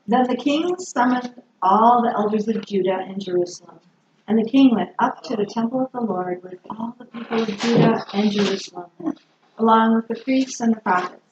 Then the king summoned all the elders of Judah and Jerusalem. And the king went up to the temple of the Lord with all the people of Judah and Jerusalem, along with the priests and the prophets,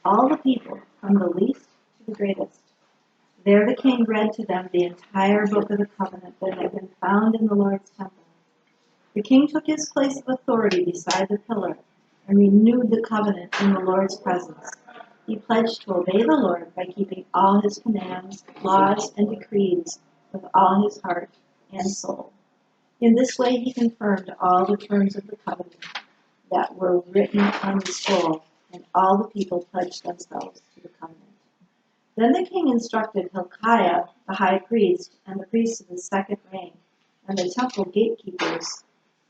all the people, from the least to the greatest. There the king read to them the entire book of the covenant that had been found in the Lord's temple. The king took his place of authority beside the pillar and renewed the covenant in the Lord's presence. He pledged to obey the Lord by keeping all his commands, laws, and decrees with all his heart and soul. In this way he confirmed all the terms of the covenant that were written on the scroll, and all the people pledged themselves to the covenant. Then the king instructed Hilkiah, the high priest, and the priests of the second rank, and the temple gatekeepers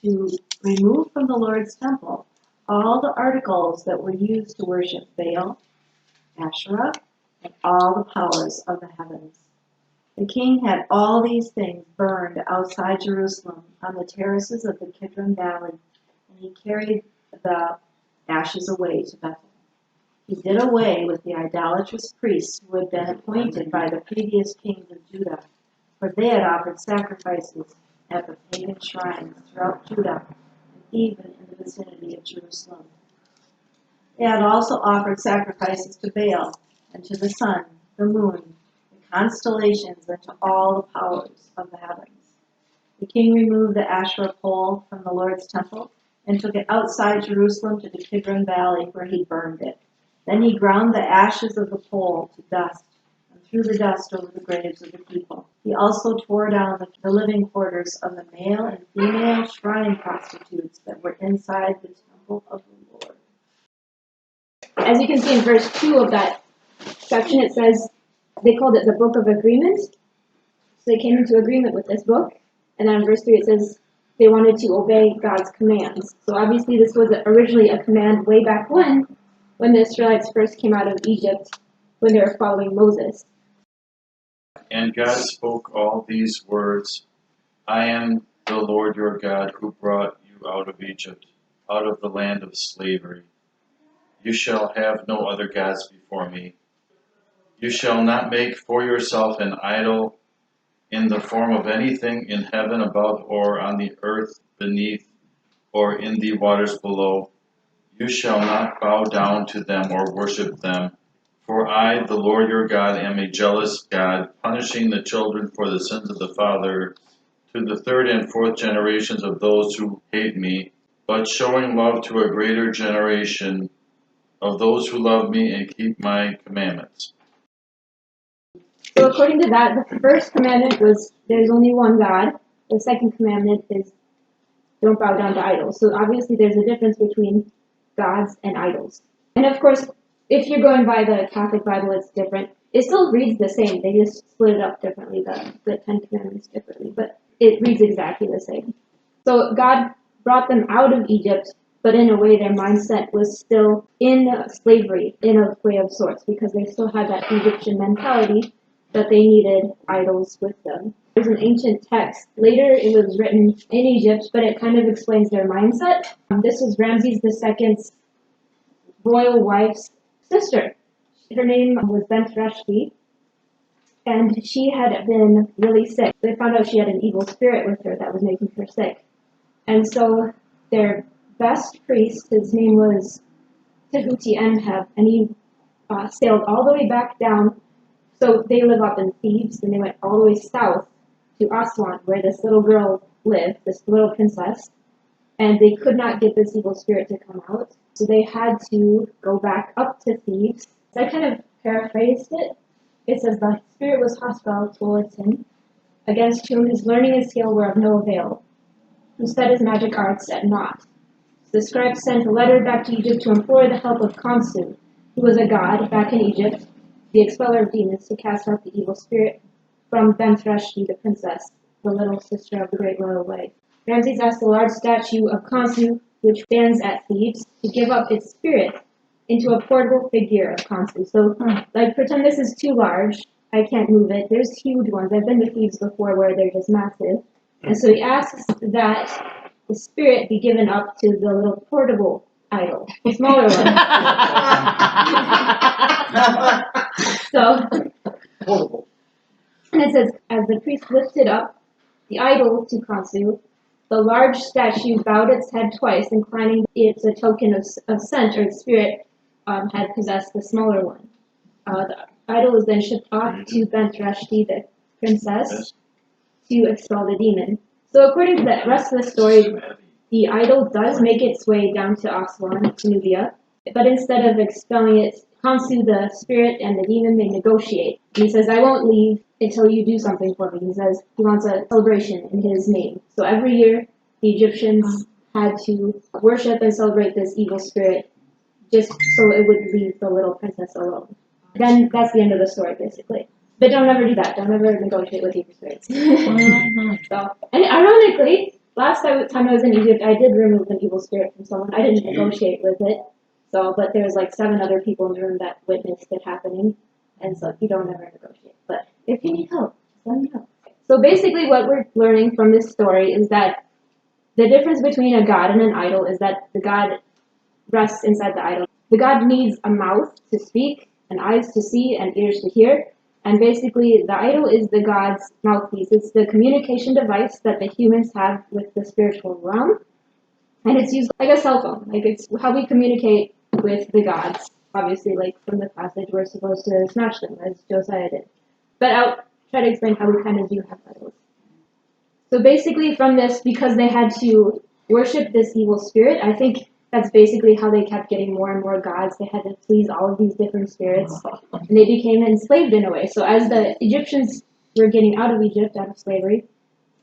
to remove from the Lord's temple all the articles that were used to worship Baal, Asherah, and all the powers of the heavens. The king had all these things burned outside Jerusalem on the terraces of the Kidron Valley, and he carried the ashes away to Bethel. He did away with the idolatrous priests who had been appointed by the previous kings of Judah, for they had offered sacrifices at the pagan shrines throughout Judah and even in the vicinity of Jerusalem. They had also offered sacrifices to Baal and to the sun, the moon, the constellations, and to all the powers of the heavens. The king removed the Asherah pole from the Lord's temple and took it outside Jerusalem to the Kidron Valley, where he burned it. Then he ground the ashes of the pole to dust and threw the dust over the graves of the people. He also tore down the living quarters of the male and female shrine prostitutes that were inside the temple of the Lord. As you can see in verse 2 of that section, it says they called it the Book of Agreement. So they came into agreement with this book. And then in verse 3 it says they wanted to obey God's commands. So obviously this was originally a command way back when the Israelites first came out of Egypt, when they were following Moses. And God spoke all these words, I am the Lord your God who brought you out of Egypt, out of the land of slavery. You shall have no other gods before me. You shall not make for yourself an idol in the form of anything in heaven above or on the earth beneath or in the waters below. You shall not bow down to them or worship them. For I, the Lord your God, am a jealous God, punishing the children for the sins of the father to the third and fourth generations of those who hate me, but showing love to a greater generation of those who love me and keep my commandments. So according to that, the first commandment was there's only one God. The second commandment is don't bow down to idols. So obviously there's a difference between gods and idols. And of course, if you're going by the Catholic Bible, it's different. It still reads the same. They just split it up differently, the Ten Commandments differently, but it reads exactly the same. So God brought them out of Egypt, but in a way their mindset was still in slavery, in a way of sorts, because they still had that Egyptian mentality that they needed idols with them. There's an ancient text. Later it was written in Egypt, but it kind of explains their mindset. This was Ramses II's royal wife's sister. Her name was Bent Reshti, and she had been really sick. They found out she had an evil spirit with her that was making her sick. And so their best priest, his name was Tehuti Enheb, and he sailed all the way back down. So they live up in Thebes, and they went all the way south to Aswan, where this little girl lived, this little princess, and they could not get this evil spirit to come out. So they had to go back up to Thebes. So I kind of paraphrased it. It says the spirit was hostile towards him, against whom his learning and skill were of no avail, who set his magic arts at naught. The scribe sent a letter back to Egypt to implore the help of Khonsu, who was a god back in Egypt, the expeller of demons, to cast out the evil spirit from Bent Reshti, the princess, the little sister of the great royal wife. Ramses asked the large statue of Khonsu, which stands at Thebes, to give up its spirit into a portable figure of Khonsu. So, pretend this is too large. I can't move it. There's huge ones. I've been to Thebes before where they're just massive. And so he asks that the spirit be given up to the little portable idol, the smaller one. So horrible. And it says, as the priest lifted up the idol to Khonsu, the large statue bowed its head twice, inclining it a token of scent, or the spirit had possessed the smaller one. The idol was then shipped off to Bent Rashti, the princess, to expel the demon. So according to the rest of the story, the idol does make its way down to Aswan, to Nubia, but instead of expelling it, Khonsu, the spirit, and the demon, they negotiate. And he says, I won't leave until you do something for me. He says he wants a celebration in his name. So every year, the Egyptians had to worship and celebrate this evil spirit just so it would leave the little princess alone. Then that's the end of the story, basically. But don't ever do that. Don't ever negotiate with evil spirits. So, and ironically, last time I was in Egypt, I did remove an evil spirit from someone. I didn't negotiate with it. So, but there was like 7 other people in the room that witnessed it happening. And so you don't ever negotiate. But if you need help, let me know. So basically what we're learning from this story is that the difference between a god and an idol is that the god rests inside the idol. The god needs a mouth to speak, and eyes to see, and ears to hear. And basically the idol is the god's mouthpiece. It's the communication device that the humans have with the spiritual realm. And it's used like a cell phone. Like it's how we communicate with the gods. Obviously, like from the passage, we're supposed to smash them, as Josiah did. But I'll try to explain how we kind of do have idols. So basically from this, because they had to worship this evil spirit, I think that's basically how they kept getting more and more gods. They had to please all of these different spirits, and they became enslaved in a way. So as the Egyptians were getting out of Egypt, out of slavery,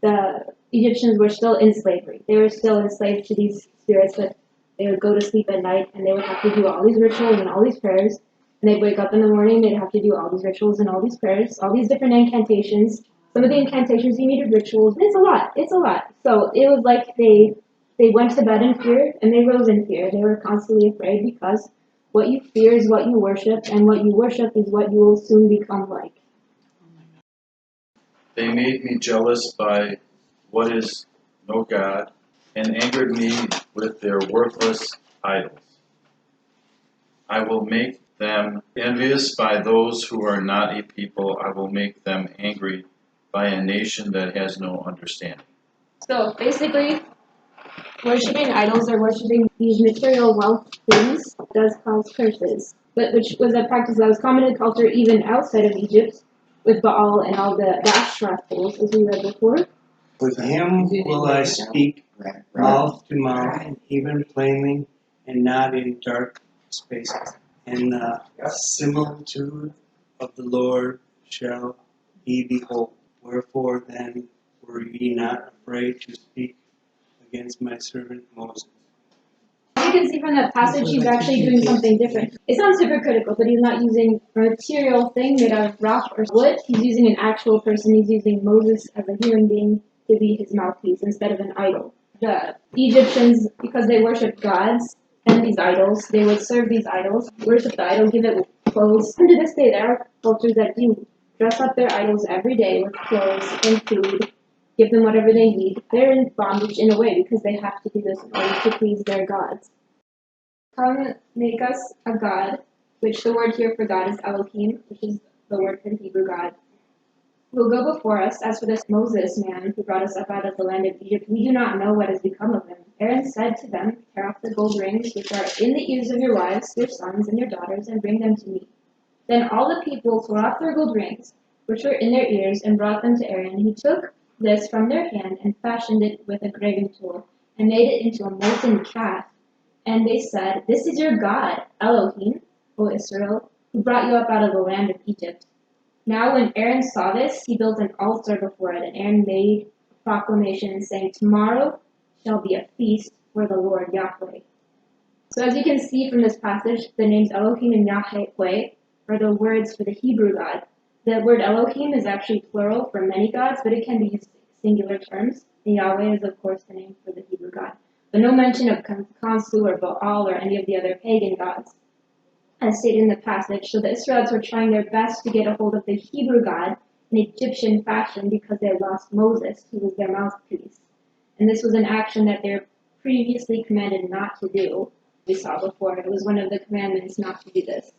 the Egyptians were still in slavery. They were still enslaved to these spirits, but they would go to sleep at night, and they would have to do all these rituals and all these prayers. And they'd wake up in the morning, they'd have to do all these rituals and all these prayers, all these different incantations. Some of the incantations you needed rituals. It's a lot. It's a lot. So it was like they went to bed in fear, and they rose in fear. They were constantly afraid because what you fear is what you worship, and what you worship is what you will soon become like. They made me jealous by what is no God, and angered me with their worthless idols. I will make them envious by those who are not a people. I will make them angry by a nation that has no understanding. So basically, worshipping idols or worshipping these material wealth things does cause curses, but which was a practice that was common in culture even outside of Egypt, with Baal and all the Asherah poles, as we read before. With him will I speak mouth to mouth, even plainly, and not in dark spaces. And the similitude of the Lord shall he behold. Wherefore then were ye not afraid to speak against my servant Moses? As you can see from that passage, he's actually doing something different. It sounds hypocritical, but he's not using a material thing made out of rock or wood. He's using an actual person. He's using Moses as a human being to be his mouthpiece instead of an idol. The Egyptians, because they worshipped gods and these idols, they would serve these idols, worship the idol, give it clothes. And to this day, there are cultures that do dress up their idols every day with clothes and food, give them whatever they need. They're in bondage in a way because they have to do this in order to please their gods. Come, make us a god, which the word here for God is Elohim, which is the word for the Hebrew God, who will go before us. As for this Moses man who brought us up out of the land of Egypt, we do not know what has become of him. Aaron said to them, tear off the gold rings which are in the ears of your wives, your sons, and your daughters, and bring them to me. Then all the people tore off their gold rings, which were in their ears, and brought them to Aaron. He took this from their hand and fashioned it with a graving tool, and made it into a molten calf. And they said, this is your God, Elohim, O Israel, who brought you up out of the land of Egypt. Now when Aaron saw this, he built an altar before it, and Aaron made a proclamation saying, tomorrow shall be a feast for the Lord Yahweh. So as you can see from this passage, the names Elohim and Yahweh are the words for the Hebrew God. The word Elohim is actually plural for many gods, but it can be used in singular terms. And Yahweh is, of course, the name for the Hebrew God. But no mention of Khonsu or Baal or any of the other pagan gods, as stated in the passage. So the Israelites were trying their best to get a hold of the Hebrew God in Egyptian fashion because they had lost Moses, who was their mouthpiece. And this was an action that they were previously commanded not to do. We saw before, it was one of the commandments not to do this.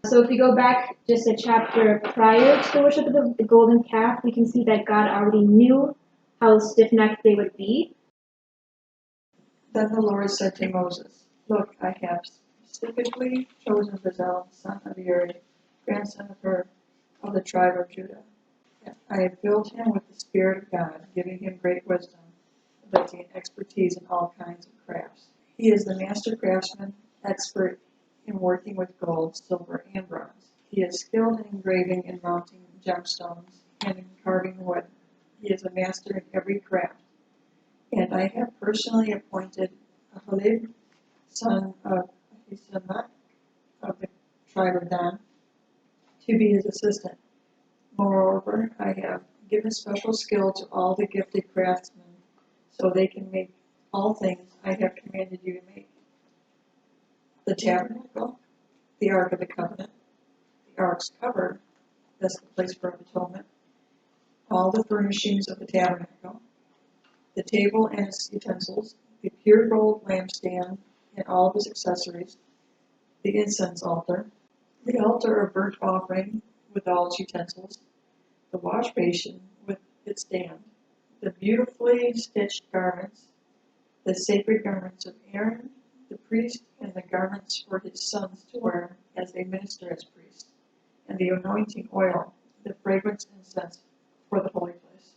So if we go back just a chapter prior to the worship of the golden calf, we can see that God already knew how stiff-necked they would be. Then the Lord said to Moses, Look, I have specifically chosen Bezalel, son of Uri, grandson of Hur, of the tribe of Judah. I have filled him with the Spirit of God, giving him great wisdom, ability, and expertise in all kinds of crafts. He is the master craftsman, expert in working with gold, silver, and bronze. He is skilled in engraving and mounting gemstones and in carving wood. He is a master in every craft. And I have personally appointed Ahalib, son of Ahisamach, of the tribe of Dan, to be his assistant. Moreover, I have given special skill to all the gifted craftsmen, so they can make all things I have commanded you to make. The tabernacle, the Ark of the Covenant, the Ark's cover, that's the place for atonement, all the furnishings of the tabernacle, the table and its utensils, the pure gold lampstand and all of its accessories, the incense altar, the altar of burnt offering with all its utensils, the wash basin with its stand, the beautifully stitched garments, the sacred garments of Aaron, the priest, and the garments for his sons to wear as they minister as priests, and the anointing oil, the fragrance incense for the holy place.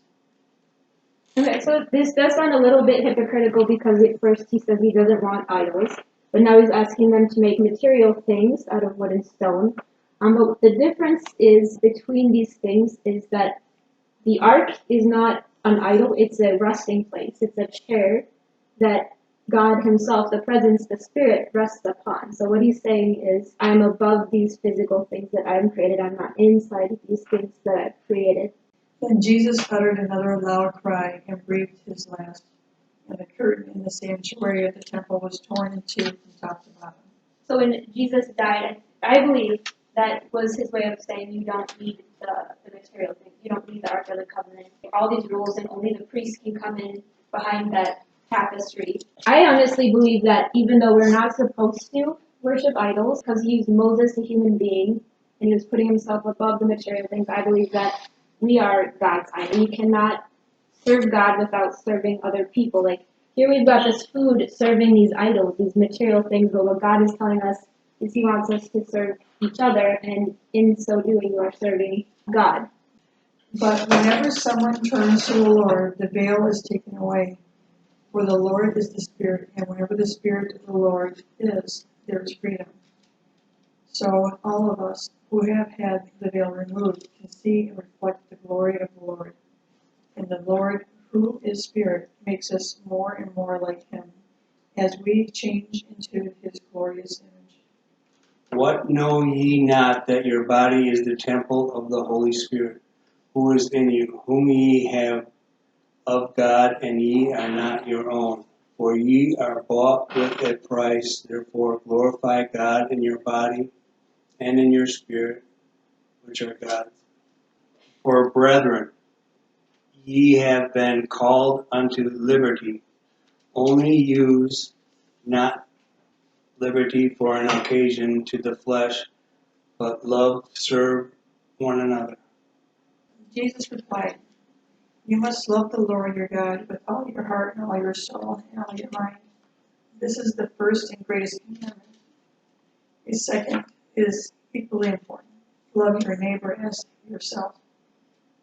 Okay, so this does sound a little bit hypocritical because at first he says he doesn't want idols, but now he's asking them to make material things out of wood and stone. But the difference is between these things is that the ark is not an idol, it's a resting place. It's a chair that God himself, the presence, the spirit, rests upon. So what he's saying is, I'm above these physical things that I've created. I'm not inside of these things that I've created. Then Jesus uttered another loud cry and breathed his last, and the curtain in the sanctuary of the temple was torn in two from top to bottom. So when Jesus died, I believe that was his way of saying you don't need the material things. You don't need the Ark of the Covenant. All these rules, and only the priest can come in behind that tapestry. I honestly believe that even though we're not supposed to worship idols, because he used Moses, a human being, and he was putting himself above the material things, I believe that we are God's idol. You cannot serve God without serving other people. Like, here we've got this food serving these idols, these material things, but what God is telling us is he wants us to serve each other, and in so doing, you are serving God. But whenever someone turns to the Lord, the veil is taken away. For the Lord is the Spirit, and wherever the Spirit of the Lord is, there is freedom. So all of us who have had the veil removed can see and reflect the glory of the Lord. And the Lord, who is Spirit, makes us more and more like him as we change into his glorious image. What know ye not that your body is the temple of the Holy Spirit, who is in you, whom ye have of God, and ye are not your own? For ye are bought with a price. Therefore glorify God in your body and in your spirit, which are God's. For brethren, ye have been called unto liberty. Only use not liberty for an occasion to the flesh, but love serve one another. Jesus replied, You must love the Lord your God with all your heart and all your soul and all your mind. This is the first and greatest commandment. The second is equally important. Love your neighbor as yourself.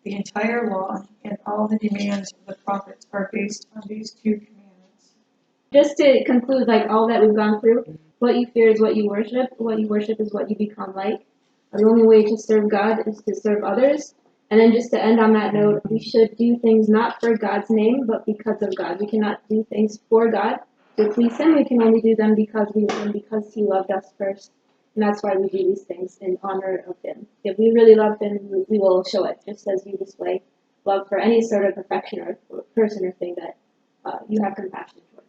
The entire law and all the demands of the prophets are based on these two commandments. Just to conclude, like all that we've gone through, what you fear is what you worship. What you worship is what you become like. The only way to serve God is to serve others. And then just to end on that note, we should do things not for God's name, but because of God. We cannot do things for God to please him. We can only do them because we love him, because he loved us first. And that's why we do these things in honor of him. If we really love him, we will show it, just as you display love for any sort of affection or person or thing that you have compassion towards.